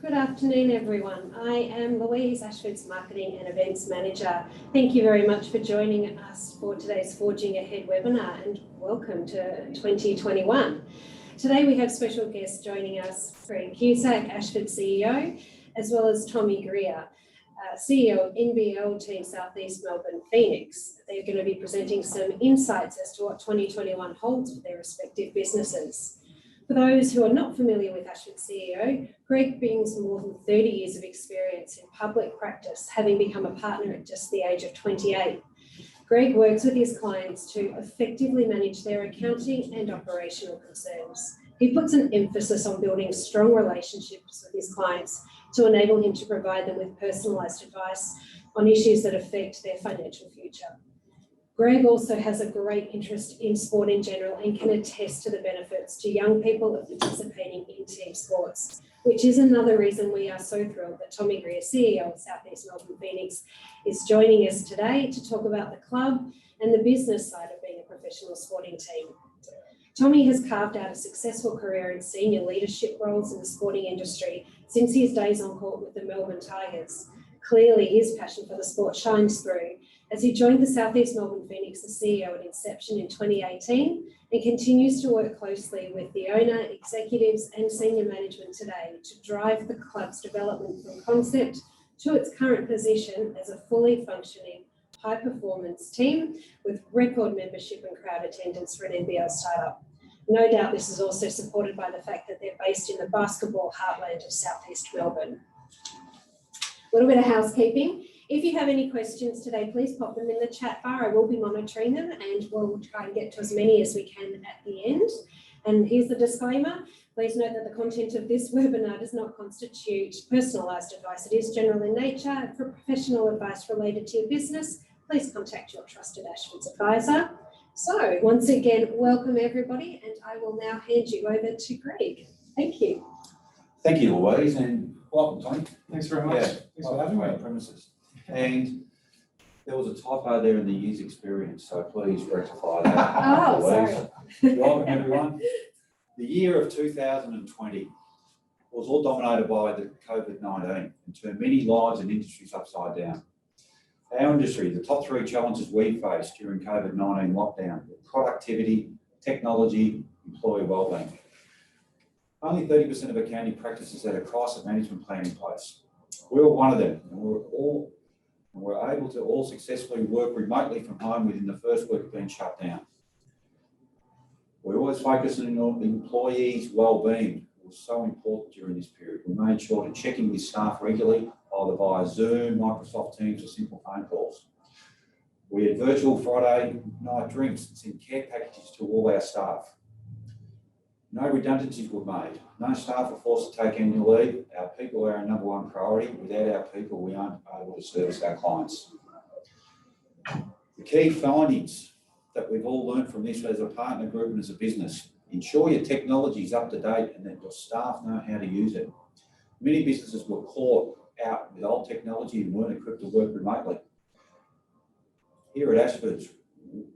Good afternoon, everyone. I am Louise, Ashfords Marketing and Events Manager. Thank you very much for joining us for today's Forging Ahead webinar, and welcome to 2021. Today we have special guests joining us, Greg Cusack, Ashfords CEO, as well as Tommy Greer, CEO of NBL Team Southeast Melbourne Phoenix. They're going to be presenting some insights as to what 2021 holds for their respective businesses. For those who are not familiar with Ashfords CEO, Greg brings more than 30 years of experience in public practice, having become a partner at just the age of 28. Greg works with his clients to effectively manage their accounting and operational concerns. He puts an emphasis on building strong relationships with his clients to enable him to provide them with personalised advice on issues that affect their financial future. Greg also has a great interest in sport in general and can attest to the benefits to young people of participating in team sports, which is another reason we are so thrilled that Tommy Greer, CEO of Southeast Melbourne Phoenix, is joining us today to talk about the club and the business side of being a professional sporting team. Tommy has carved out a successful career in senior leadership roles in the sporting industry since his days on court with the Melbourne Tigers. Clearly, his passion for the sport shines through as he joined the Southeast Melbourne Phoenix as CEO at inception in 2018 and continues to work closely with the owner, executives and senior management today to drive the club's development from concept to its current position as a fully functioning high-performance team with record membership and crowd attendance for an NBL startup. No doubt this is also supported by the fact that they're based in the basketball heartland of Southeast Melbourne. A little bit of housekeeping. If you have any questions today, please pop them in the chat bar. I will be monitoring them and we'll try and get to as many as we can at the end. And here's the disclaimer. Please note that the content of this webinar does not constitute personalised advice. It is general in nature. For professional advice related to your business, please contact your trusted Ashfords advisor. So once again, welcome everybody, and I will now hand you over to Greg. Thank you. Thank you, Louise, and welcome, Tony. Thanks very much. Thanks for having me. Premises. And there was a typo there in the year's experience, so please rectify that. Sorry. Welcome, everyone. The year of 2020 was all dominated by the COVID-19 and turned many lives and industries upside down. Our industry, the top three challenges we faced during COVID-19 lockdown were productivity, technology, employee wellbeing. Only 30% of accounting practices had a crisis management plan in place. We were one of them, and we were able to all successfully work remotely from home within the first week of being shut down. We always focused on employees' well-being. It was so important during this period. We made sure to check in with staff regularly, either via Zoom, Microsoft Teams, or simple phone calls. We had virtual Friday night drinks and sent care packages to all our staff. No redundancies were made. No staff were forced to take annual leave. Our people are our number one priority. Without our people, we aren't able to service our clients. The key findings that we've all learned from this as a partner group and as a business: ensure your technology is up to date and that your staff know how to use it. Many businesses were caught out with old technology and weren't equipped to work remotely. Here at Ashfords,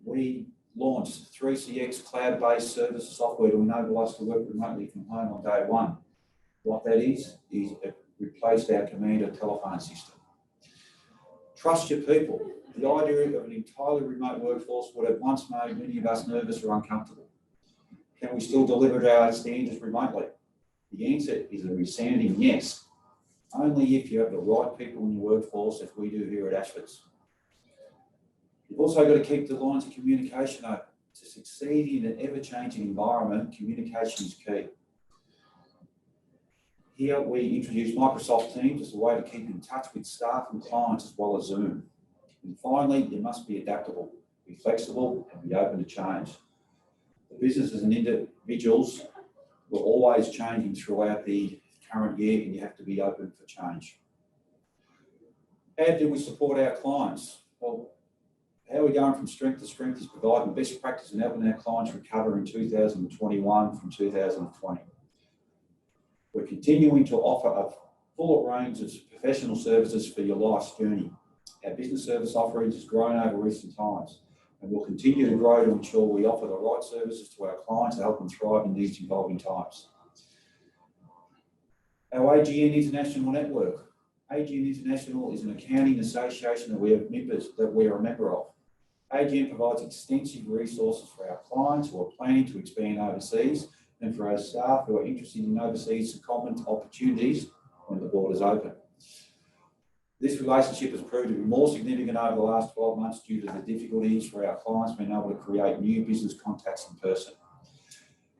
we launched 3CX cloud-based service software to enable us to work remotely from home on day one. What that is it replaced our commander telephone system. Trust your people. The idea of an entirely remote workforce would have once made many of us nervous or uncomfortable. Can we still deliver to our standards remotely? The answer is a resounding yes, only if you have the right people in your workforce, as we do here at Ashfords. You've also got to keep the lines of communication open. To succeed in an ever-changing environment, communication is key. Here we introduce Microsoft Teams as a way to keep in touch with staff and clients, as well as Zoom. And finally, you must be adaptable, be flexible and be open to change. The businesses and individuals were always changing throughout the current year, and you have to be open for change. How do we support our clients? Well, how we're going from strength to strength is providing best practice and helping our clients recover in 2021 from 2020. We're continuing to offer a full range of professional services for your life's journey. Our business service offerings has grown over recent times and will continue to grow to ensure we offer the right services to our clients to help them thrive in these evolving times. Our AGN International Network. AGN International is an accounting association that we are a member of. AGN provides extensive resources for our clients who are planning to expand overseas and for our staff who are interested in overseas secondment opportunities when the borders open. This relationship has proved to be more significant over the last 12 months due to the difficulties for our clients being able to create new business contacts in person.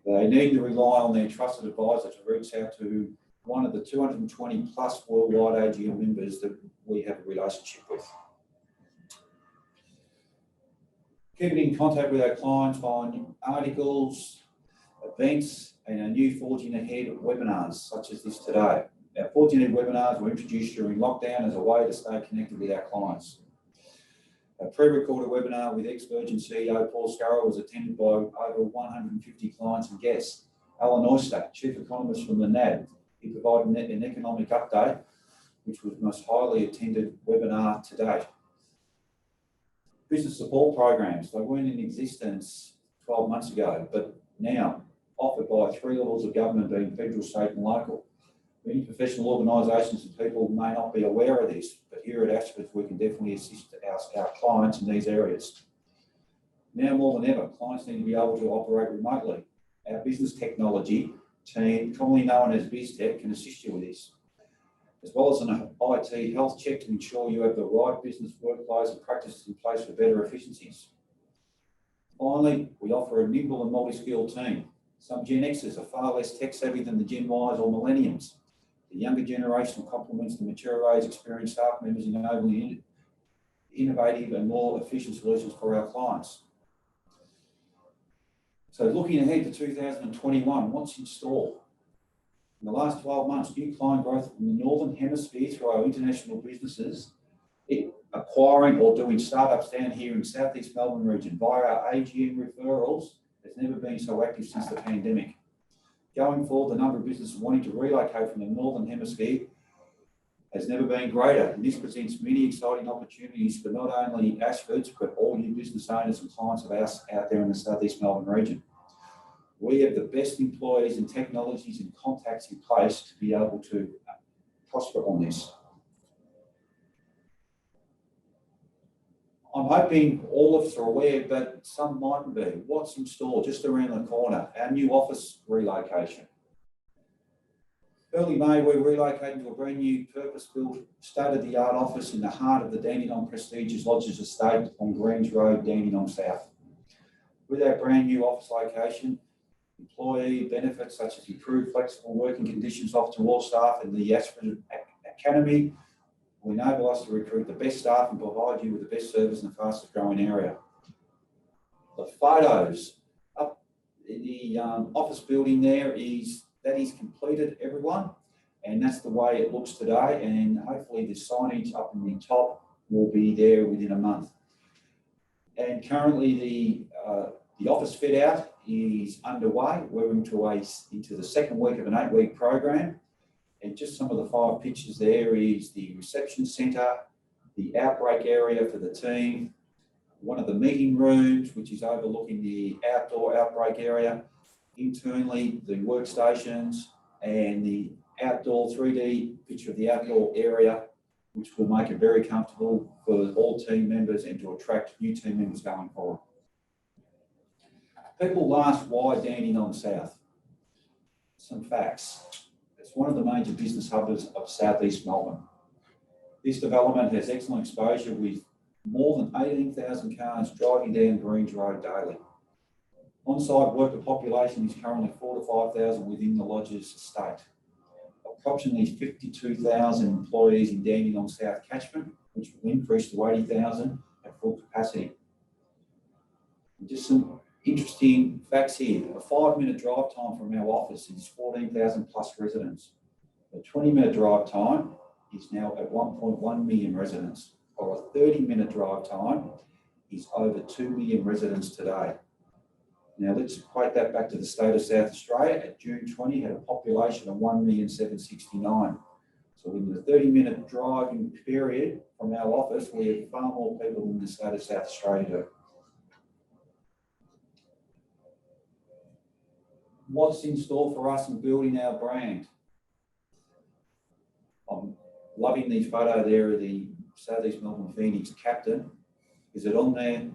They need to rely on their trusted advisor to reach out to one of the 220 plus worldwide AGM members that we have a relationship with. Keeping in contact with our clients via articles, events, and our new Forging Ahead webinars, such as this today. Our Forging Ahead webinars were introduced during lockdown as a way to stay connected with our clients. A pre-recorded webinar with ex-Virgin CEO Paul Scarroll was attended by over 150 clients and guests. Alan Oyster, Chief Economist from the NAB, he provided an economic update, which was the most highly attended webinar to date. Business support programs, they weren't in existence 12 months ago, but now offered by 3 levels of government being federal, state and local. Many professional organisations and people may not be aware of this, but here at Ashfords we can definitely assist our clients in these areas. Now more than ever, clients need to be able to operate remotely. Our business technology team, commonly known as BizTech, can assist you with this, as well as an IT health check to ensure you have the right business workflows and practices in place for better efficiencies. Finally, we offer a nimble and multi-skilled team. Some Gen Xers are far less tech savvy than the Gen Ys or Millenniums. The younger generation complements the mature age experienced staff members, enabling innovative and more efficient solutions for our clients. So looking ahead to 2021, what's in store? In the last 12 months, new client growth in the Northern Hemisphere through our international businesses, acquiring or doing startups down here in Southeast Melbourne region via our AGM referrals has never been so active since the pandemic. Going forward, the number of businesses wanting to relocate from the Northern Hemisphere has never been greater, and this presents many exciting opportunities for not only Ashfords, but all new business owners and clients of ours out there in the Southeast Melbourne region. We have the best employees and technologies and contacts in place to be able to prosper on this. I'm hoping all of us are aware, but some mightn't be. What's in store just around the corner? Our new office relocation. Early May, we're relocating to a brand new purpose-built, state-of-the-art office in the heart of the Dandenong prestigious Lodges Estate on Greens Road, Dandenong South. With our brand new office location, employee benefits such as improved flexible working conditions offered to all staff in the Ashford Academy will enable us to recruit the best staff and provide you with the best service in the fastest growing area. The photos up in the office building there is completed, everyone, and that's the way it looks today, and hopefully the signage up in the top will be there within a month. And currently the office fit out is underway. We're into the second week of an 8-week program. And just some of the 5 pictures there is the reception centre, the outbreak area for the team, one of the meeting rooms, which is overlooking the outdoor outbreak area, internally the workstations, and the outdoor 3D picture of the outdoor area, which will make it very comfortable for all team members and to attract new team members going forward. People ask why Dandenong South. Some facts. It's one of the major business hubs of Southeast Melbourne. This development has excellent exposure with more than 18,000 cars driving down Greens Road daily. On-site worker population is currently 4,000 to 5,000 within the Lodges estate. Approximately 52,000 employees in Dandenong South catchment, which will increase to 80,000 at full capacity. And just some interesting facts here. A 5-minute drive time from our office is 14,000 plus residents. A 20-minute drive time is now at 1.1 million residents, or a 30-minute drive time is over 2 million residents today. Now let's equate that back to the state of South Australia. At June 20, had a population of 1,769,000. So in the 30-minute driving period from our office, we have far more people than the state of South Australia do. What's in store for us in building our brand? Loving the photo there of the Southeast Melbourne Phoenix captain. Is it on there?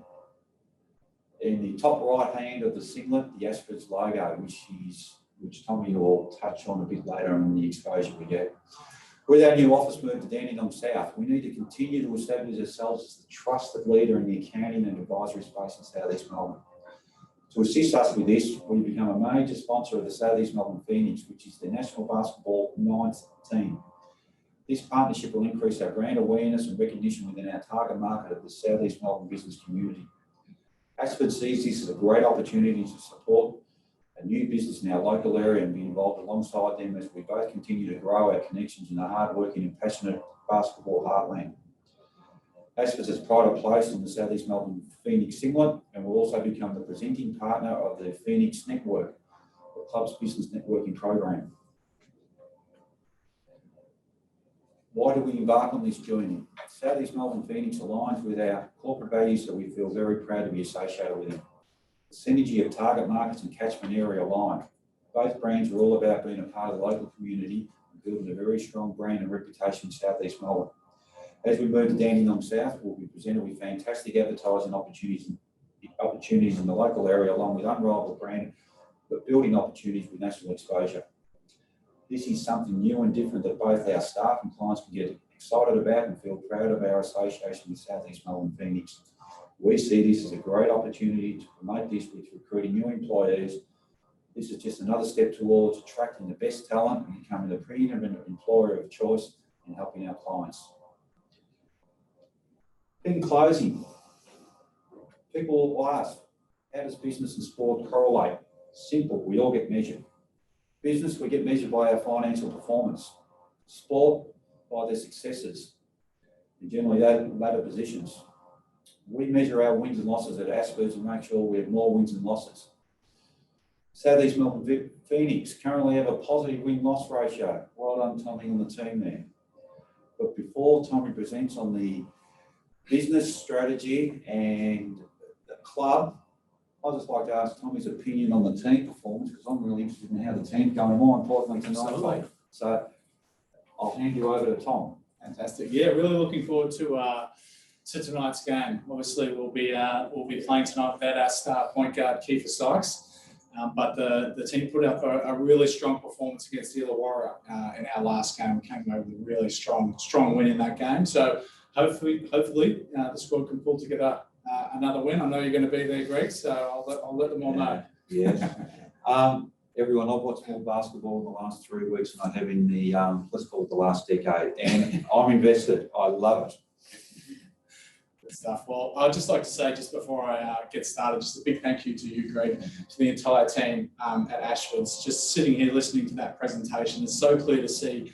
In the top right hand of the singlet, the Ashfords logo, which Tommy will touch on a bit later on the exposure we get. With our new office move to Dandenong South, we need to continue to establish ourselves as the trusted leader in the accounting and advisory space in Southeast Melbourne. To assist us with this, we become a major sponsor of the Southeast Melbourne Phoenix, which is the National Basketball 9th team. This partnership will increase our brand awareness and recognition within our target market of the Southeast Melbourne business community. Ashford sees this as a great opportunity to support a new business in our local area and be involved alongside them as we both continue to grow our connections in the hard-working and passionate basketball heartland. Ashford has pride of place in the Southeast Melbourne Phoenix singlet and will also become the presenting partner of the Phoenix Network, the club's business networking program. Why do we embark on this journey? Southeast Melbourne Phoenix aligns with our corporate values, so we feel very proud to be associated with them. The synergy of target markets and catchment area align. Both brands are all about being a part of the local community and building a very strong brand and reputation in Southeast Melbourne. As we move to Dandenong South, we'll be presented with fantastic advertising opportunities in the local area, along with unrivaled brand, but building opportunities with national exposure. This is something new and different that both our staff and clients can get excited about and feel proud of our association with Southeast Melbourne Phoenix. We see this as a great opportunity to promote this with recruiting new employees. This is just another step towards attracting the best talent and becoming the preeminent employer of choice in helping our clients. In closing, people will ask, how does business and sport correlate? Simple, we all get measured. Business, we get measured by our financial performance. Sport, by their successes, and generally latter positions. We measure our wins and losses at Ashfords and make sure we have more wins and losses. Southeast Melbourne Phoenix currently have a positive win-loss ratio. Well done, Tommy, and the team there. But before Tommy presents on the business strategy and the club, I'd just like to ask Tommy's opinion on the team performance, because I'm really interested in how the team's going, more importantly tonight. So I'll hand you over to Tom. Fantastic. Yeah, really looking forward to tonight's game. Obviously, we'll be playing tonight without our star point guard, Kiefer Sykes. But the team put up a really strong performance against the Illawarra in our last game. We came away with a really strong win in that game. So hopefully the squad can pull together another win. I know you're going to be there, Greg, so I'll let them all know. Yes. Everyone, I've watched more basketball in the last 3 weeks than I have in the, let's call it the last decade. And I'm invested. I love it. Good stuff. Well, I'd just like to say, just before I get started, just a big thank you to you, Greg, to the entire team at Ashfords. Just sitting here listening to that presentation, it's so clear to see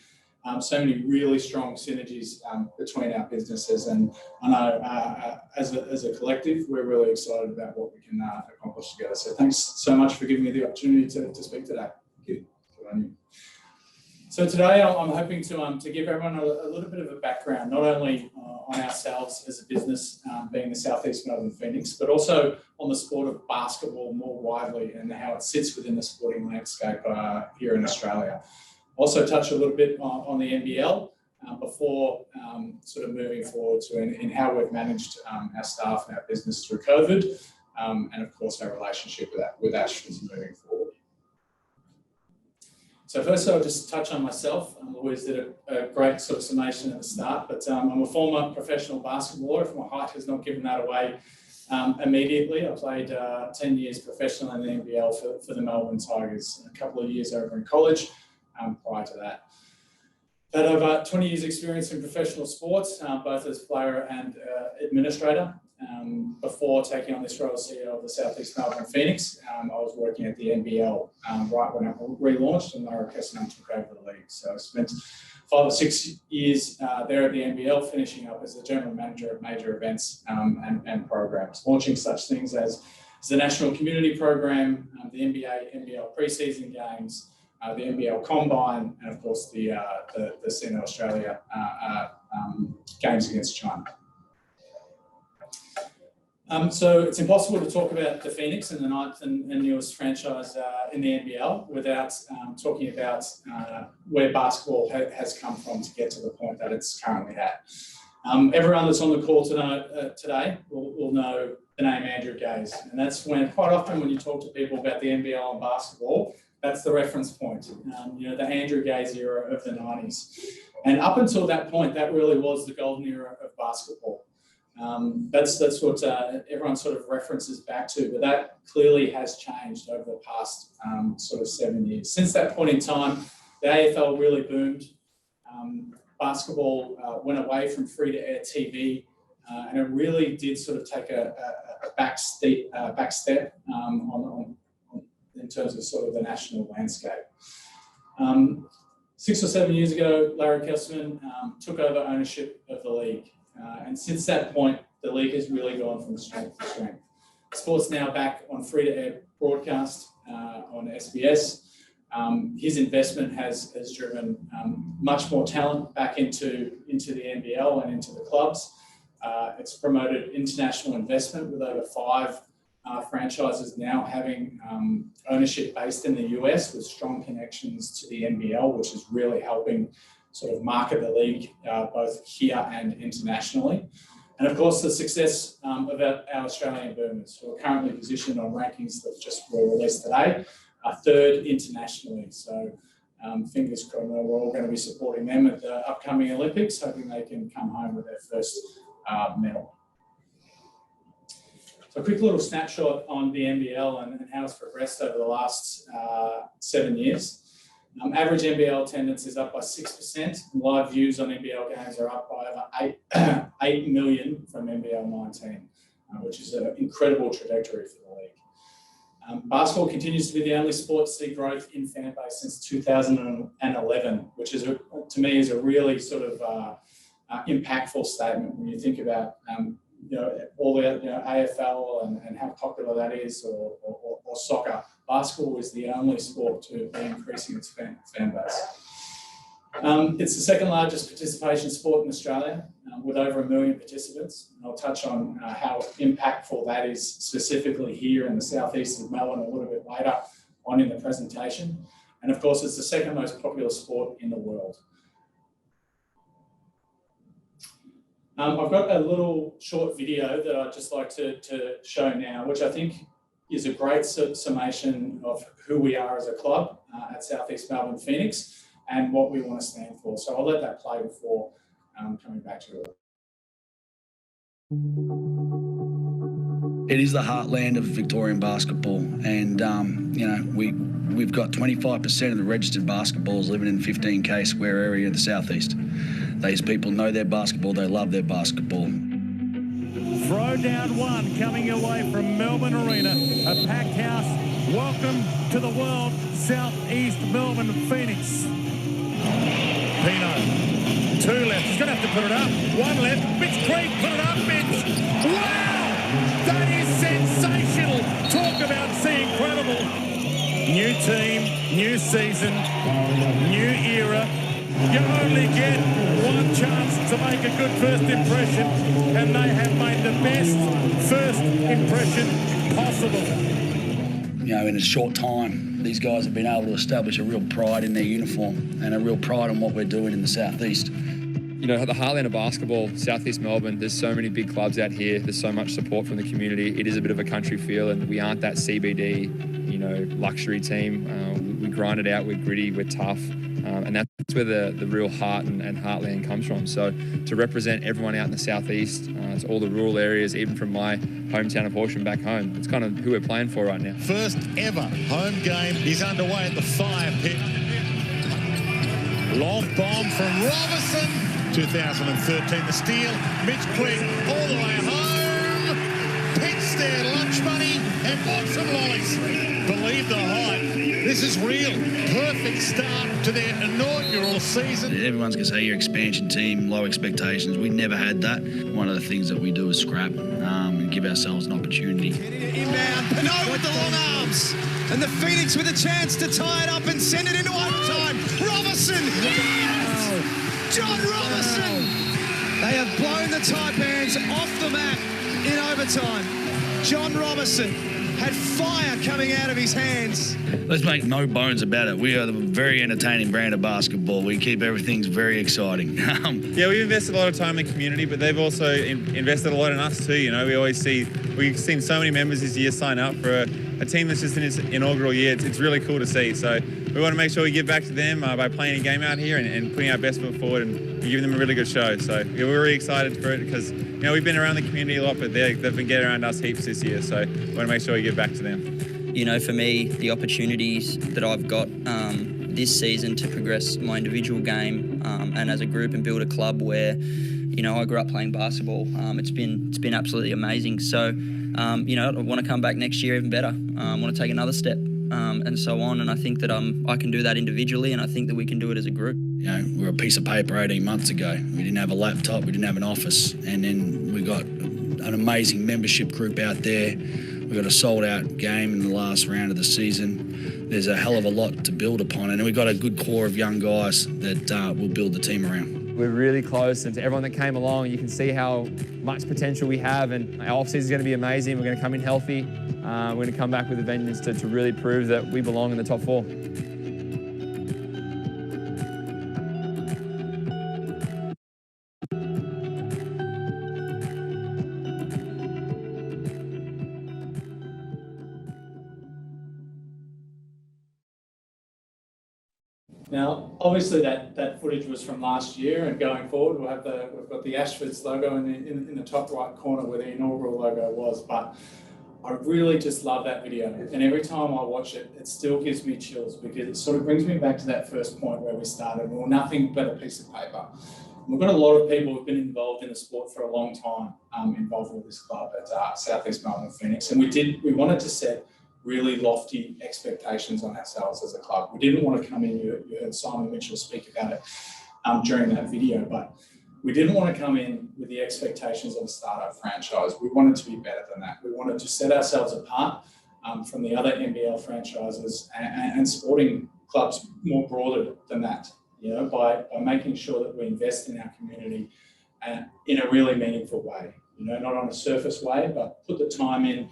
so many really strong synergies between our businesses, and I know as a collective, we're really excited about what we can accomplish together. So thanks so much for giving me the opportunity to speak today. Thank you. Good on you. So today I'm hoping to give everyone a little bit of a background, not only on ourselves as a business, being the Southeast Melbourne Phoenix, but also on the sport of basketball more widely and how it sits within the sporting landscape here in Australia. Also touch a little bit on the NBL before sort of moving forward to in how we've managed our staff and our business through COVID, and of course our relationship with Ashfords moving forward. So first I'll just touch on myself. Louise did a great sort of summation at the start, but I'm a former professional basketballer. If my height has not given that away immediately. I played 10 years professionally in the NBL for the Melbourne Tigers, a couple of years over in college. Prior to that, had over 20 years experience in professional sports, both as player and administrator. Before taking on this role as CEO of the Southeast Melbourne Phoenix, I was working at the NBL right when it relaunched and Laura Kessingham took over the league. So I spent 5 or 6 years there at the NBL, finishing up as the general manager of major events and programs, launching such things as the National Community Program, the NBL preseason games, the NBL Combine, and of course the CNO Australia games against China. So it's impossible to talk about the Phoenix and the ninth and newest franchise in the NBL without talking about where basketball has come from to get to the point that it's currently at. Everyone that's on the call today will know the name Andrew Gaze, and that's when quite often when you talk to people about the NBL and basketball, that's the reference point. The Andrew Gaze era of the 90s, and up until that point, that really was the golden era of basketball. That's what everyone sort of references back to, but that clearly has changed over the past sort of 7 years. Since that point in time, the AFL really boomed. Basketball went away from free-to-air TV, and it really did sort of take a back step in terms of sort of the national landscape. 6 or 7 years ago, Larry Kesselman took over ownership of the league. And since that point, the league has really gone from strength to strength. Sport's now back on free-to-air broadcast on SBS. His investment has driven much more talent back into the NBL and into the clubs. It's promoted international investment with over 5 franchises now having ownership based in the US with strong connections to the NBL, which is really helping sort of market the league both here and internationally. And of course, the success of our Australian Boomers, who are currently positioned on rankings that just were released today, are 3rd internationally. So fingers crossed, we're all going to be supporting them at the upcoming Olympics, hoping they can come home with their first medal. So a quick little snapshot on the NBL and how it's progressed over the last 7 years. Average NBL attendance is up by 6%. Live views on NBL games are up by over 8 million from NBL 19, which is an incredible trajectory for the league. Basketball continues to be the only sport to see growth in fan base since 2011, which is, to me, is a really sort of impactful statement when you think about all the AFL and how popular that is, or soccer. Basketball is the only sport to be increasing its fan base. It's the 2nd largest participation sport in Australia, with over 1 million participants. And I'll touch on how impactful that is specifically here in the southeast of Melbourne a little bit later on in the presentation. And of course, it's the 2nd most popular sport in the world. I've got a little short video that I'd just like to show now, which I think is a great summation of who we are as a club at Southeast Melbourne Phoenix and what we want to stand for. So I'll let that play before coming back to it. It is the heartland of Victorian basketball, and we've got 25% of the registered basketballs living in 15k square area of the southeast. These people know their basketball, they love their basketball. Throw down one coming away from Melbourne Arena, a packed house. Welcome to the world, Southeast Melbourne Phoenix. Pino, 2 left, he's going to have to put it up. 1 left, Mitch Creek, put it up, Mitch. Wow, that is sensational. Talk about seeing incredible. New team, new season, new era. You only get 1 chance to make a good first impression, and they have made the best first impression possible. In a short time, these guys have been able to establish a real pride in their uniform and a real pride in what we're doing in the southeast. The heartland of basketball, Southeast Melbourne, there's so many big clubs out here. There's so much support from the community. It is a bit of a country feel, and we aren't that CBD, luxury team. We grind it out, we're gritty, we're tough. And that's where the real heart and heartland comes from. So to represent everyone out in the southeast, to all the rural areas, even from my hometown of Horsham back home, it's kind of who we're playing for right now. First ever home game is underway at the Fire Pit. Long bomb from Robertson, 2013 the steal. Mitch Creek all the way home. Pits their lunch money and bought some lollies. Believe the hype. This is real. Perfect start to their inaugural season. Everyone's going to say your expansion team, low expectations. We never had that. One of the things that we do is scrap and give ourselves an opportunity. Inbound, Pinot with the long arms. And the Phoenix with a chance to tie it up and send it into overtime. Robertson! Yes! John Robertson! They have blown the Taipans off the map in overtime. John Robertson had fire coming out of his hands. Let's make no bones about it. We are a very entertaining brand of basketball. We keep everything very exciting. Yeah, we've invested a lot of time in the community, but they've also invested a lot in us too. You know, we've seen so many members this year sign up for a team that's just in its inaugural year. It's really cool to see. So we want to make sure we give back to them by playing a game out here and putting our best foot forward and giving them a really good show. So yeah, we're really excited for it because, you know, we've been around the community a lot, but they've been getting around us heaps this year. So we want to make sure we give back to them. You know, for me, the opportunities that I've got this season to progress my individual game and as a group and build a club where, you know, I grew up playing basketball. It's been absolutely amazing. So, you know, I want to come back next year even better. I want to take another step and so on. And I think that I can do that individually, and I think that we can do it as a group. You know, we were a piece of paper 18 months ago. We didn't have a laptop, we didn't have an office, and then we got an amazing membership group out there. We got a sold-out game in the last round of the season. There's a hell of a lot to build upon, and we've got a good core of young guys that will build the team around. We're really close, and to everyone that came along, you can see how much potential we have, and our off-season is going to be amazing. We're going to come in healthy. We're going to come back with a vengeance to really prove that we belong in the top four. Now, obviously that footage was from last year, and going forward we've got the Ashfords logo in the top right corner where the inaugural logo was. But I really just love that video, and every time I watch it, it still gives me chills because it sort of brings me back to that first point where we started. We were nothing but a piece of paper. And we've got a lot of people who've been involved in the sport for a long time, involved with this club at South East Melbourne Phoenix, and we wanted to set really lofty expectations on ourselves as a club. We didn't want to come in, you heard Simon Mitchell speak about it during that video, but we didn't want to come in with the expectations of a startup franchise. We wanted to be better than that. We wanted to set ourselves apart from the other NBL franchises and sporting clubs more broader than that, you know, by making sure that we invest in our community in a really meaningful way, you know, not on a surface way, but put the time in,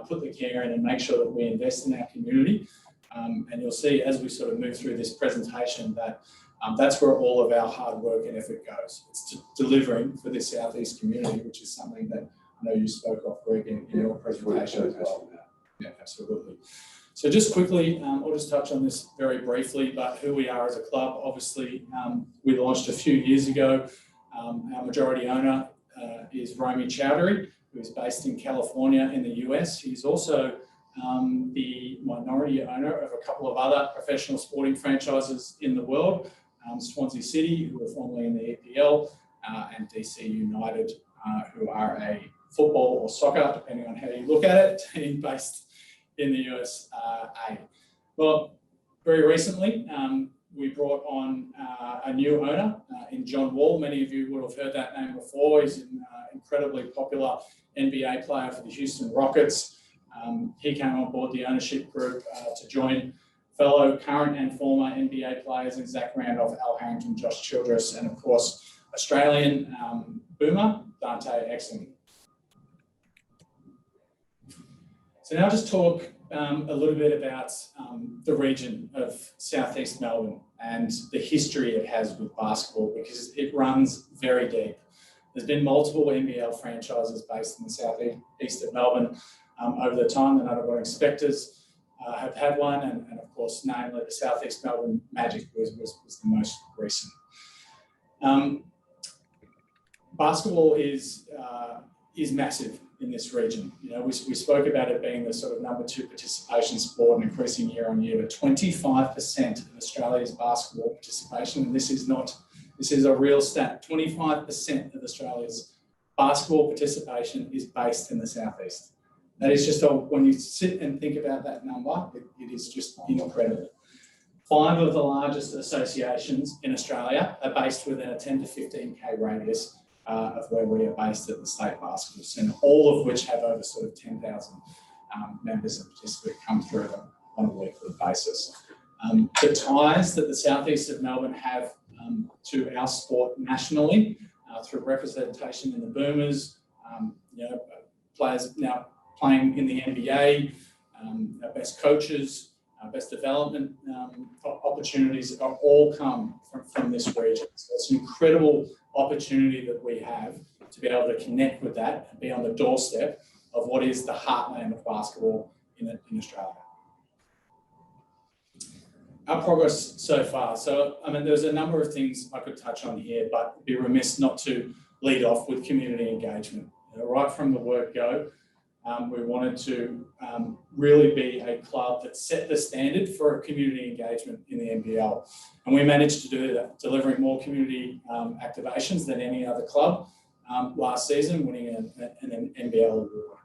put the care in, and make sure that we invest in our community. And you'll see as we sort of move through this presentation that that's where all of our hard work and effort goes. It's delivering for the South East community, which is something that I know you spoke of, Greg, in your presentation as well. Yeah, absolutely. So just quickly, I'll just touch on this very briefly, but who we are as a club. Obviously, we launched a few years ago. Our majority owner is Romy Chowdhury, who is based in California in the US. He's also the minority owner of a couple of other professional sporting franchises in the world, Swansea City, who were formerly in the EPL, and DC United, who are a football or soccer, depending on how you look at it, team based in the USA. Well, very recently, we brought on a new owner in John Wall. Many of you would have heard that name before. He's an incredibly popular NBA player for the Houston Rockets. He came on board the ownership group to join fellow current and former NBA players in Zach Randolph, Al Harrington, Josh Childress, and of course, Australian boomer, Dante Exum. So now just talk a little bit about the region of South East Melbourne and the history it has with basketball, because it runs very deep. There's been multiple NBL franchises based in the South East of Melbourne over the time. The Nutterborn Spectres have had one, and of course, namely the South East Melbourne Magic was the most recent. Basketball is massive in this region. You know, we spoke about it being the sort of #2 participation sport and increasing year on year, but 25% of Australia's basketball participation, and this is a real stat, 25% of Australia's basketball participation is based in the Southeast. That is just, when you sit and think about that number, it is just incredible. 5 of the largest associations in Australia are based within a 10 to 15K radius of where we are based at the State Basketball Centre, all of which have over sort of 10,000 members and participants come through them on a weekly basis. The ties that the southeast of Melbourne have to our sport nationally through representation in the Boomers, you know, players now playing in the NBA, our best coaches, our best development opportunities are all come from this region. So it's an incredible opportunity that we have to be able to connect with that and be on the doorstep of what is the heartland of basketball in Australia. Our progress so far. So, I mean, there's a number of things I could touch on here, but it'd be remiss not to lead off with community engagement. Right from the word go, we wanted to really be a club that set the standard for community engagement in the NBL. And we managed to do that, delivering more community activations than any other club last season, winning an NBL award.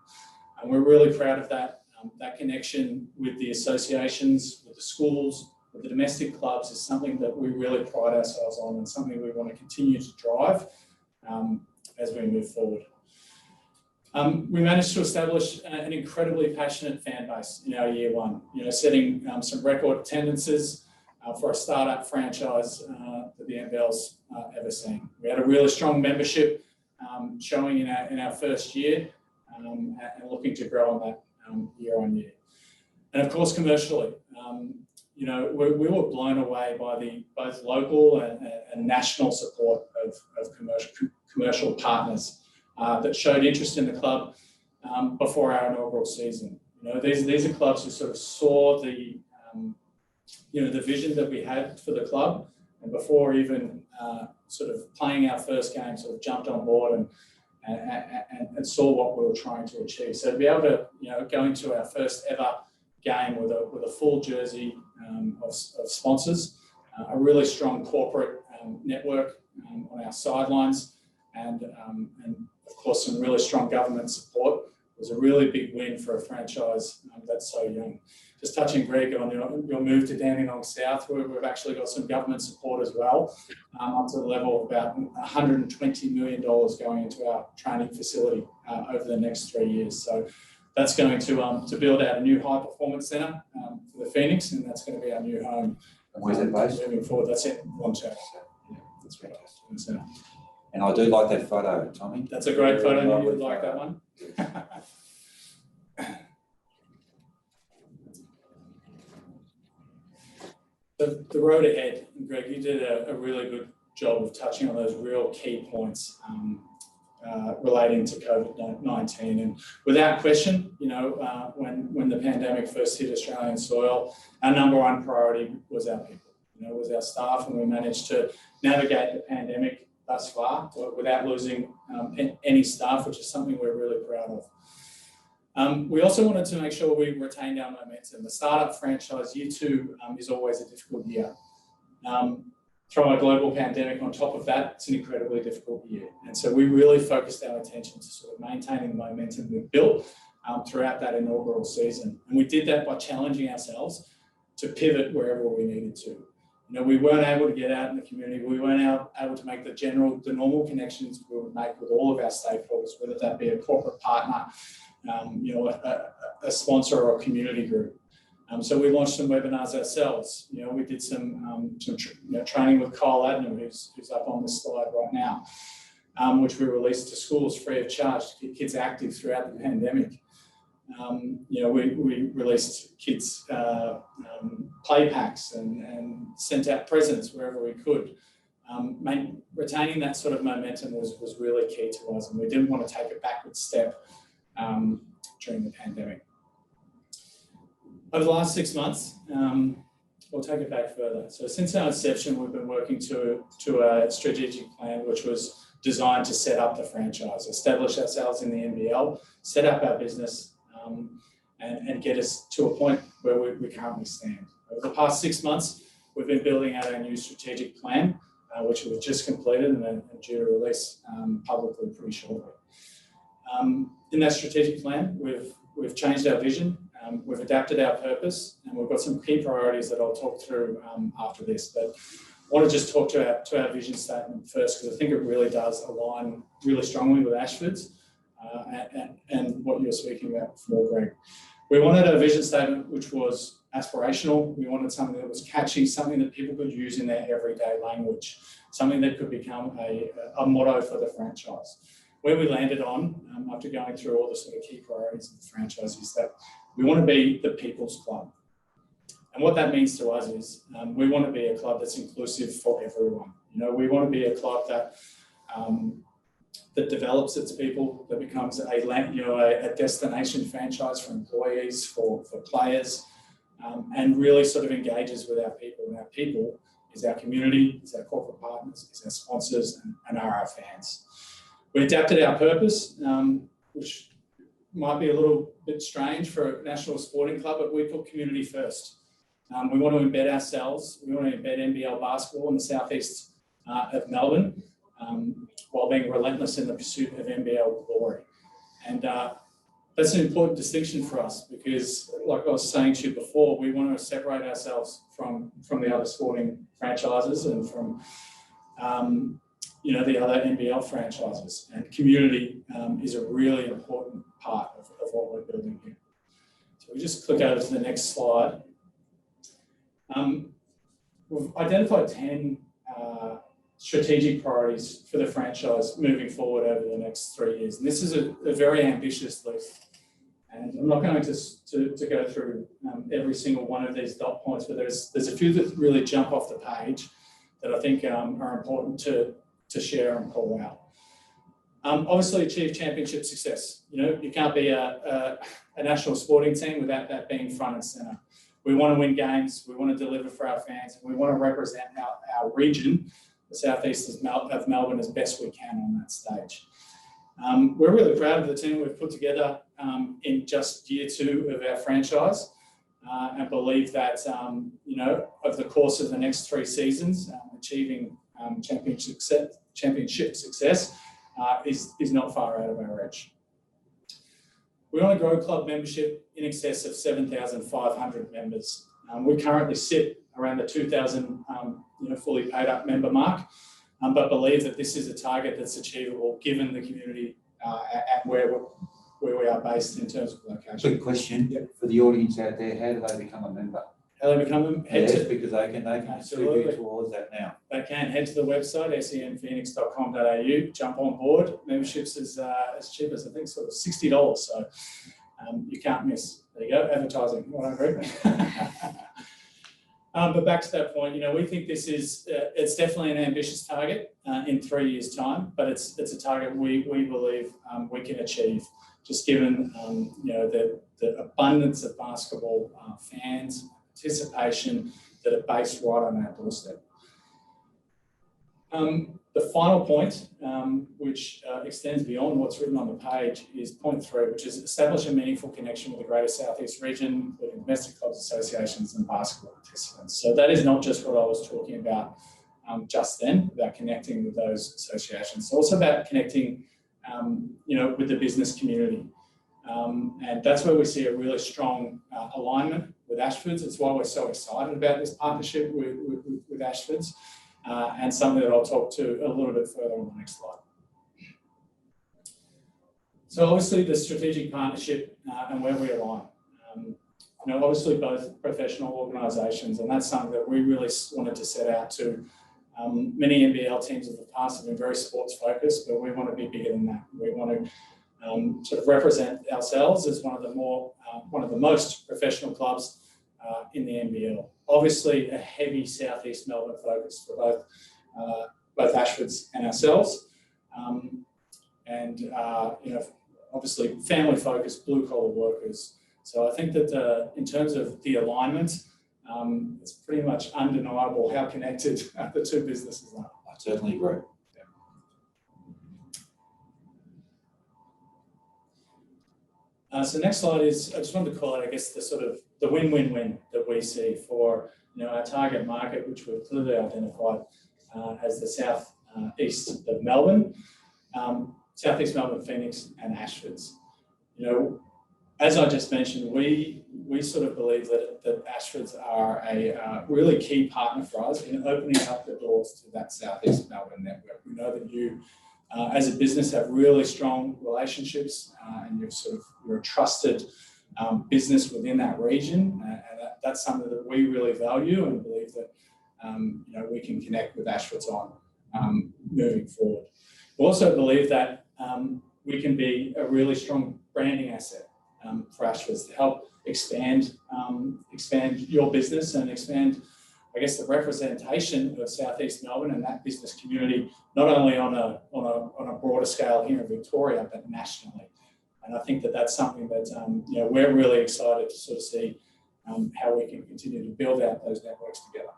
And we're really proud of that. That connection with the associations, with the schools, with the domestic clubs is something that we really pride ourselves on and something we want to continue to drive as we move forward. We managed to establish an incredibly passionate fan base in our year one, setting some record attendances for a startup franchise that the NBL's ever seen. We had a really strong membership showing in our first year and looking to grow on that year on year. And of course, commercially, we were blown away by the both local and national support of commercial partners that showed interest in the club before our inaugural season. These are clubs who sort of saw the vision that we had for the club, and before even sort of playing our first game, sort of jumped on board and saw what we were trying to achieve. So to be able to go into our first ever game with a full jersey of sponsors, a really strong corporate network on our sidelines, and of course some really strong government support was a really big win for a franchise that's so young. Just touching, Greg, on your move to Dandenong South, we've actually got some government support as well, up to the level of about $120 million going into our training facility over the next 3 years. So that's going to build out a new high performance centre for the Phoenix, and that's going to be our new home. And where's that based? Moving forward, that's it, Long Term. Yeah, that's fantastic. And I do like that photo, Tommy. That's a great photo. You would like that one. The road ahead, Greg, you did a really good job of touching on those real key points relating to COVID-19. And without question, when the pandemic first hit Australian soil, our number one priority was our people, was our staff, and we managed to navigate the pandemic thus far without losing any staff, which is something we're really proud of. We also wanted to make sure we retained our momentum. The startup franchise year two is always a difficult year. Throw a global pandemic on top of that, it's an incredibly difficult year. And so we really focused our attention to sort of maintaining the momentum we've built throughout that inaugural season. And we did that by challenging ourselves to pivot wherever we needed to. We weren't able to get out in the community. We weren't able to make the normal connections we would make with all of our stakeholders, whether that be a corporate partner, a sponsor or a community group. So we launched some webinars ourselves. We did some training with Kyle Adnam, who's up on this slide right now, which we released to schools free of charge to keep kids active throughout the pandemic. We released kids play packs and sent out presents wherever we could. Retaining that sort of momentum was really key to us, and we didn't want to take a backward step during the pandemic. Over the last 6 months, we'll take it back further. So since our inception, we've been working to a strategic plan which was designed to set up the franchise, establish ourselves in the NBL, set up our business, and get us to a point where we currently stand. Over the past 6 months, we've been building out our new strategic plan, which we've just completed and due to release publicly pretty shortly. In that strategic plan, we've changed our vision, we've adapted our purpose, and we've got some key priorities that I'll talk through after this. But I want to just talk to our vision statement first, because I think it really does align really strongly with Ashfords and what you were speaking about before, Greg. We wanted a vision statement which was aspirational. We wanted something that was catchy, something that people could use in their everyday language, something that could become a motto for the franchise. where we landed on, after going through all the sort of key priorities of the franchise, is that we want to be the people's club. And what that means to us is we want to be a club that's inclusive for everyone. We want to be a club that that develops its people, that becomes a destination franchise for employees, for players, and really sort of engages with our people. And our people is our community, is our corporate partners, is our sponsors, and are our fans. We adapted our purpose, which might be a little bit strange for a national sporting club, but we put community first. We want to embed ourselves. We want to embed NBL basketball in the southeast of Melbourne, while being relentless in the pursuit of NBL glory. And that's an important distinction for us because, like I was saying to you before, we want to separate ourselves from the other sporting franchises and from the other NBL franchises. And community is a really important part of what we're building here. So we just click over to the next slide. We've identified 10 strategic priorities for the franchise moving forward over the next 3 years. And this is a very ambitious list. And I'm not going to go through every single one of these dot points, but there's a few that really jump off the page that I think are important to share and call out. Obviously, achieve championship success. You can't be a national sporting team without that being front and centre. We want to win games, we want to deliver for our fans, and we want to represent our region, the southeast of Melbourne, as best we can on that stage. We're really proud of the team we've put together in just year 2 of our franchise, and believe that over the course of the next 3 seasons, achieving championship success is not far out of our reach. We want to grow club membership in excess of 7,500 members. We currently sit around the 2,000 fully paid up member mark, but believe that this is a target that's achievable given the community and where we are based in terms of location. Quick question for the audience out there: how do they become a member? How they become them? Because they can contribute towards that now. They can head to the website senphoenix.com.au, jump on board. Memberships is as cheap as I think sort of $60, so you can't miss. There you go, advertising. What I agree. But back to that point, we think this is it's definitely an ambitious target in 3 years' time, but it's a target we believe we can achieve, just given the abundance of basketball fans, participation that are based right on our doorstep. The final point, which extends beyond what's written on the page, is point 3, which is establish a meaningful connection with the greater Southeast region, including domestic clubs, associations, and basketball participants. So that is not just what I was talking about just then, about connecting with those associations. It's also about connecting, with the business community. And that's where we see a really strong alignment with Ashfords. It's why we're so excited about this partnership with Ashfords, and something that I'll talk to a little bit further on the next slide. So obviously the strategic partnership and where we align. Obviously both professional organisations, and that's something that we really wanted to set out to. Many NBL teams of the past have been very sports focused, but we want to be bigger than that. We want to sort of represent ourselves as one of the most professional clubs in the NBL. Obviously, a heavy Southeast Melbourne focus for both Ashfords and ourselves, and obviously family focused, blue collar workers. So I think that in terms of the alignment, it's pretty much undeniable how connected the two businesses are. I certainly agree. So next slide is, I just wanted to call out, I guess, the win-win-win that we see for our target market, which we've clearly identified as the south east of Melbourne, southeast Melbourne, Phoenix, and Ashfords. As I just mentioned, we sort of believe that Ashfords are a really key partner for us in opening up the doors to that southeast Melbourne network. We know that you, as a business, have really strong relationships, and you're a trusted business within that region, and that's something that we really value and believe that we can connect with Ashfords on moving forward. We also believe that we can be a really strong branding asset for Ashfords to help expand your business and expand, I guess, the representation of Southeast Melbourne and that business community, not only on a broader scale here in Victoria, but nationally. And I think that that's something that we're really excited to sort of see how we can continue to build out those networks together.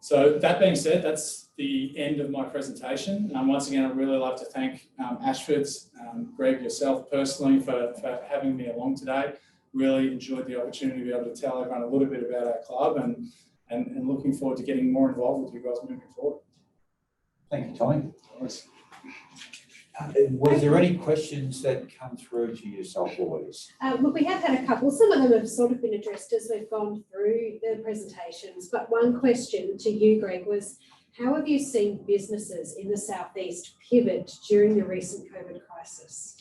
So that being said, that's the end of my presentation. Once again, I'd really like to thank Ashfords, Greg, yourself personally for having me along today. Really enjoyed the opportunity to be able to tell everyone a little bit about our club and looking forward to getting more involved with you guys moving forward. Thank you, Tommy. Was there any questions that come through to yourself, boys? Look, we have had a couple. Some of them have sort of been addressed as we've gone through the presentations. But one question to you, Greg, was how have you seen businesses in the Southeast pivot during the recent COVID crisis?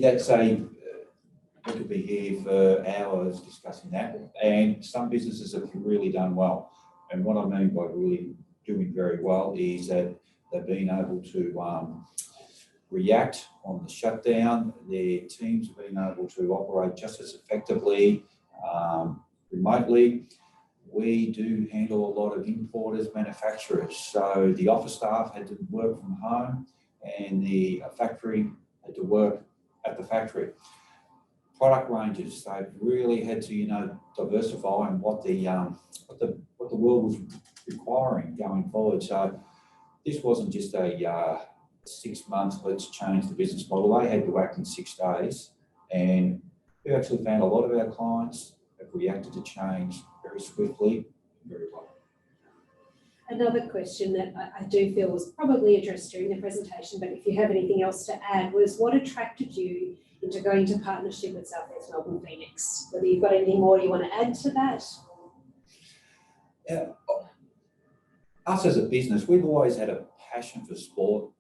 That's we could be here for hours discussing that. And some businesses have really done well. And what I mean by really doing very well is that they've been able to react on the shutdown. Their teams have been able to operate just as effectively remotely. We do handle a lot of importers, manufacturers. So the office staff had to work from home and the factory had to work at the factory. Product ranges, they've really had to, diversify on what the world was requiring going forward. So this wasn't just a 6 months, let's change the business model. They had to act in 6 days, and we actually found a lot of our clients have reacted to change very swiftly, very well. Another question that I do feel was probably addressed during the presentation, but if you have anything else to add, was what attracted you into going into partnership with Southeast Melbourne Phoenix? Whether you've got anything more you want to add to that? Yeah. Us as a business, we've always had a passion for sport.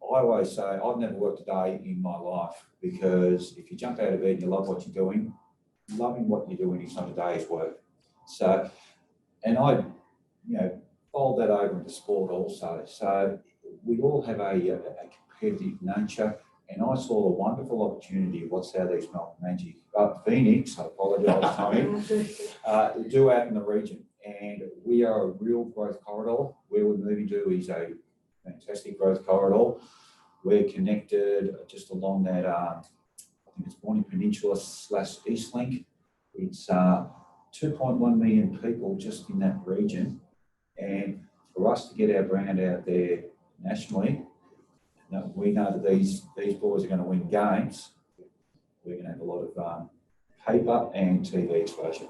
I always say I've never worked a day in my life, because if you jump out of bed and you love what you're doing, loving what you're doing is not a day's work. So, and I, fold that over into sport also. So we all have a competitive nature, and I saw a wonderful opportunity of what Southeast Melbourne Phoenix, I apologise, Tommy, do out in the region. And we are a real growth corridor. Where we're moving to is a fantastic growth corridor. We're connected just along that, I think it's Bonnie Peninsula / East Link. It's 2.1 million people just in that region. And for us to get our brand out there nationally, we know that these boys are going to win games. We're going to have a lot of paper and TV exposure.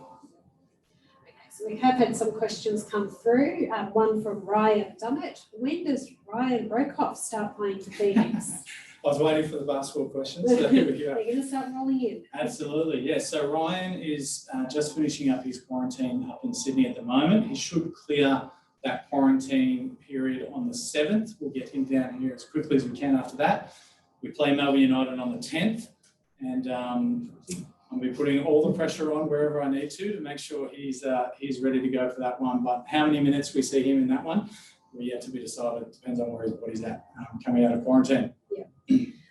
So we have had some questions come through. One from Ryan Dummett. When does Ryan Broekhoff start playing for Phoenix? I was waiting for the basketball questions. So here we go. They're going to start rolling in. Absolutely, yes. So Ryan is just finishing up his quarantine up in Sydney at the moment. He should clear that quarantine period on the 7th. We'll get him down here as quickly as we can after that. We play Melbourne United on the 10th, and I'll be putting all the pressure on wherever I need to make sure he's ready to go for that one. But how many minutes we see him in that one, we're yet to be decided. It depends on what he's at coming out of quarantine. Yeah.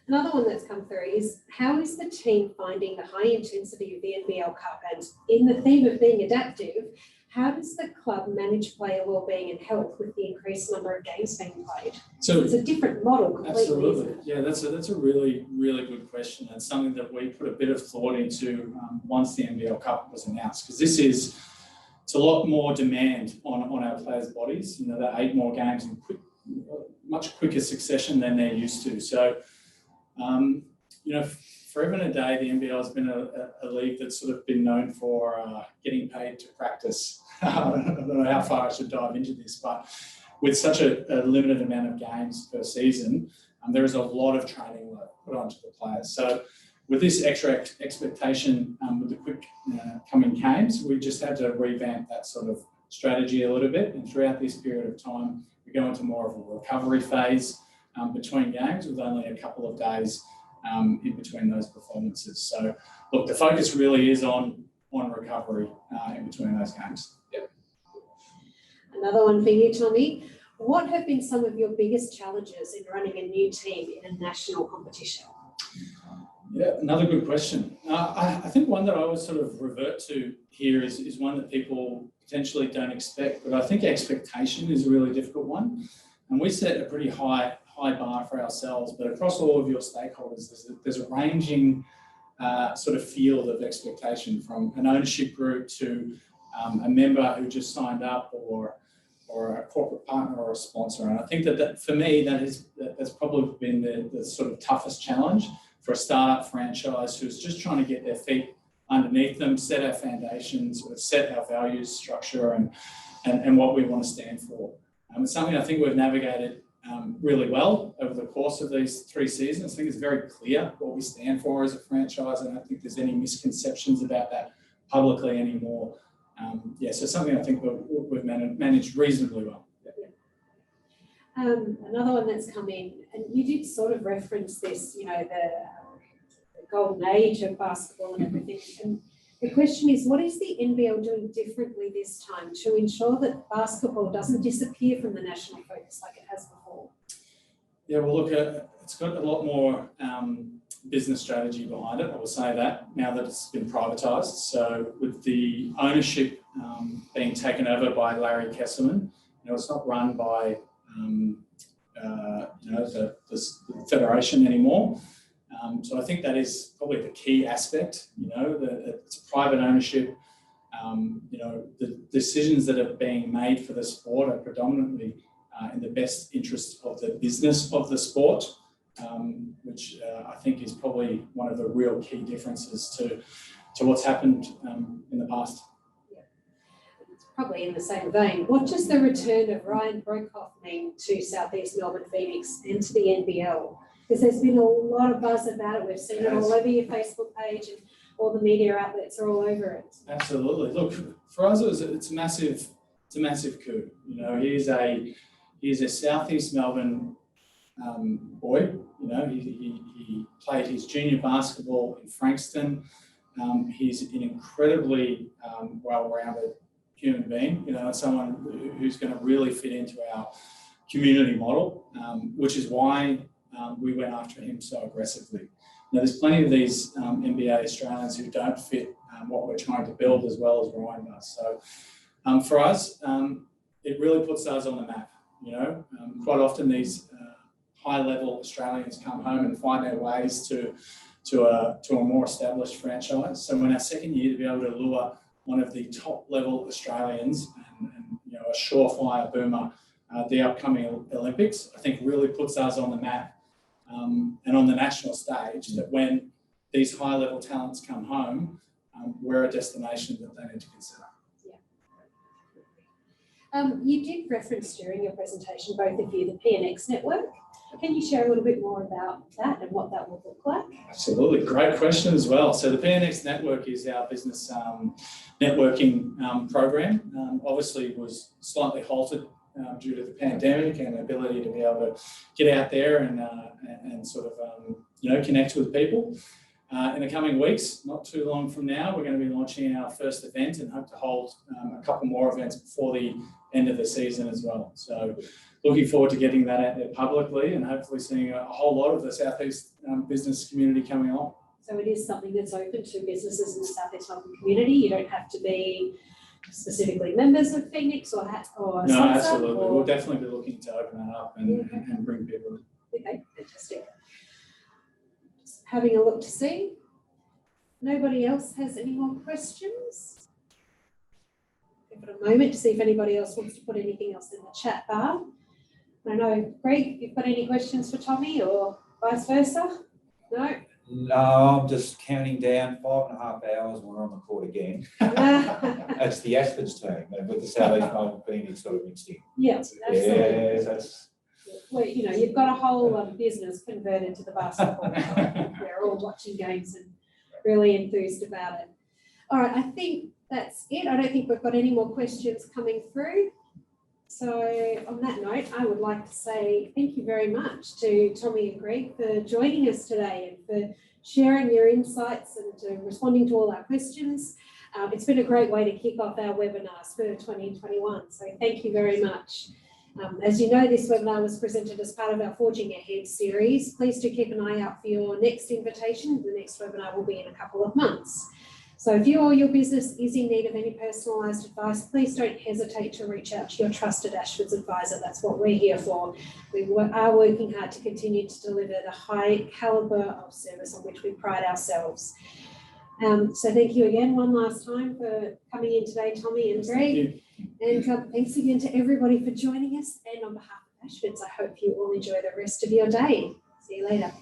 Another one that's come through is, how is the team finding the high intensity of the NBL Cup? And in the theme of being adaptive, how does the club manage player wellbeing and health with the increased number of games being played? So it's a different model completely. Absolutely. Isn't it? Yeah, that's a really, really good question. It's something that we put a bit of thought into once the NBL Cup was announced, because it's a lot more demand on our players' bodies. They're 8 more games in much quicker succession than they're used to. So, forever and a day, the NBL has been a league that's sort of been known for getting paid to practice. I don't know how far I should dive into this, but with such a limited amount of games per season, there is a lot of training work put onto the players. So with this extra expectation with the quick coming games, we just had to revamp that sort of strategy a little bit. And throughout this period of time, we go into more of a recovery phase between games, with only a couple of days in between those performances. So look, the focus really is on recovery in between those games. Yep. Another one for you, Tommy. what have been some of your biggest challenges in running a new team in a national competition? Yeah, another good question. I think one that I would sort of revert to here is one that people potentially don't expect, but I think expectation is a really difficult one. And we set a pretty high bar for ourselves, but across all of your stakeholders, there's a ranging sort of field of expectation, from an ownership group to a member who just signed up, or a corporate partner or a sponsor. And I think that for me, that's probably been the sort of toughest challenge for a startup franchise who's just trying to get their feet underneath them, set our foundations, set our values, structure, and what we want to stand for. It's something I think we've navigated really well over the course of these 3 seasons. I think it's very clear what we stand for as a franchise, and I don't think there's any misconceptions about that publicly anymore. So something I think we've managed reasonably well. Another one that's come in, and you did sort of reference this, the golden age of basketball and everything. And the question is, what is the NBL doing differently this time to ensure that basketball doesn't disappear from the national focus like it has before? Yeah, well, look, it's got a lot more business strategy behind it, I will say that, now that it's been privatised. So with the ownership being taken over by Larry Kesselman, it's not run by the federation anymore. So I think that is probably the key aspect, that it's private ownership. The decisions that are being made for the sport are predominantly in the best interest of the business of the sport, which I think is probably one of the real key differences to what's happened in the past. Yeah. It's probably in the same vein. What does the return of Ryan Broekhoff mean to Southeast Melbourne Phoenix and to the NBL? Because there's been a lot of buzz about it. We've seen it all over your Facebook page, and all the media outlets are all over it. Absolutely. Look, for us, it's a massive coup. He's a Southeast Melbourne boy. He played his junior basketball in Frankston. He's an incredibly well-rounded human being. Someone who's going to really fit into our community model, which is why we went after him so aggressively. Now, there's plenty of these NBA Australians who don't fit what we're trying to build as well as Ryan does. So for us, it really puts us on the map. Quite often these high-level Australians come home and find their ways to a more established franchise. So in our second year, to be able to lure one of the top-level Australians and a surefire boomer the upcoming Olympics, I think really puts us on the map and on the national stage, that when these high-level talents come home, we're a destination that they need to consider. Yeah. You did reference during your presentation, both of you, the PNX network. Can you share a little bit more about that and what that will look like? Absolutely, great question as well. So the PNX network is our business networking program. Obviously, was slightly halted due to the pandemic and the ability to be able to get out there and sort of connect with people. In the coming weeks, not too long from now, we're going to be launching our first event and hope to hold a couple more events before the end of the season as well. So looking forward to getting that out there publicly and hopefully seeing a whole lot of the Southeast business community coming on. So it is something that's open to businesses in the Southeast Melbourne community. You don't have to be specifically members of Phoenix or no, absolutely. We'll definitely be looking to open that up and bring people in. Okay, fantastic. Just having a look to see. Nobody else has any more questions? Give it a moment to see if anybody else wants to put anything else in the chat bar. I don't know, Greg, you've got any questions for Tommy or vice versa? No? No, I'm just counting down 5.5 hours when we're on the court again. That's the Ashfords team, with the Southeast Melbourne Phoenix sort of mixed in. Yes, absolutely. Yeah, that's... Well, you've got a whole business converted to the basketball. They're all watching games and really enthused about it. All right, I think that's it. I don't think we've got any more questions coming through. So on that note, I would like to say thank you very much to Tommy and Greg for joining us today and for sharing your insights and responding to all our questions. It's been a great way to kick off our webinars for 2021. So thank you very much. As you know, this webinar was presented as part of our Forging Ahead series. Please do keep an eye out for your next invitation. The next webinar will be in a couple of months. So if you or your business is in need of any personalised advice, please don't hesitate to reach out to your trusted Ashfords advisor. That's what we're here for. We are working hard to continue to deliver the high calibre of service on which we pride ourselves. So thank you again one last time for coming in today, Tommy and Greg. And thanks again to everybody for joining us. And on behalf of Ashfords, I hope you all enjoy the rest of your day. See you later.